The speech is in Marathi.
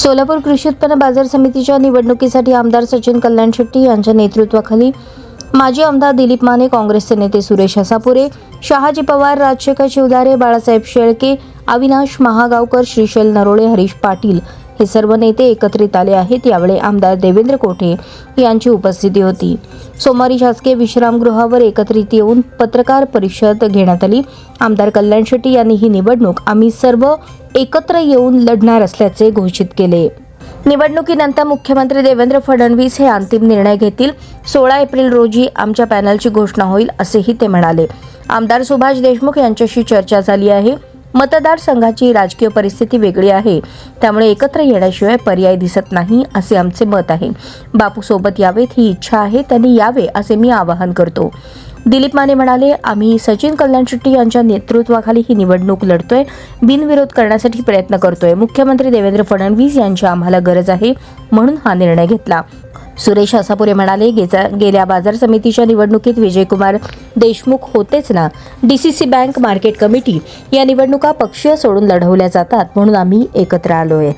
सोलापूर कृषी उत्पन्न बाजार समितीच्या निवडणुकीसाठी आमदार सचिन कल्याण शेट्टी यांच्या नेतृत्वाखाली माजी आमदार दिलीप माने, काँग्रेसचे नेते सुरेश हसापुरे, शहाजी पवार, राजशेखर शिवदारे, बाळासाहेब शेळके, अविनाश महागावकर, श्रीशैल नरोळे, हरीश पाटील हे सर्व नेते एकत्रित आले आहेत. यावेळी आमदार देवेंद्र कोठे यांची उपस्थिती होती. सोमवारी शासकीय विश्रामगृहावर एकत्रित येऊन पत्रकार परिषद घेण्यात आली. आमदार कल्याण शेट्टी यांनी ही निवडणूक आम्ही सर्व एकत्र येऊन लढणार असल्याचे घोषित केले. निवडणुकीनंतर मुख्यमंत्री देवेंद्र फडणवीस हे अंतिम निर्णय घेतील. 16 एप्रिल रोजी आमच्या पॅनलची घोषणा होईल असेही ते म्हणाले. आमदार सुभाष देशमुख यांच्याशी चर्चा झाली आहे. मतदारसंघाची राजकीय परिस्थिती वेगळी आहे, त्यामुळे एकत्र येण्याशिवाय पर्याय दिसत नाही असे आमचे मत आहे. बापू सोबत यावेत ही इच्छा आहे, त्यांनी यावे असे मी आवाहन करतो. दिलीप माने म्हणाले, आम्ही सचिन कल्याण शेट्टी यांच्या नेतृत्वाखाली ही निवडणूक लढतोय, बिनविरोध करण्यासाठी प्रयत्न करतोय. मुख्यमंत्री देवेंद्र फडणवीस यांची आम्हाला गरज आहे, म्हणून हा निर्णय घेतला. सुरेश हसापुरे म्हणाले, गेल्या बाजार समितीच्या निवडणुकीत विजयकुमार देशमुख होतेच ना. डीसीसी बँक, मार्केट कमिटी या निवडणुका पक्षीय सोडून लढवल्या जातात, म्हणून आम्ही एकत्र आलोय.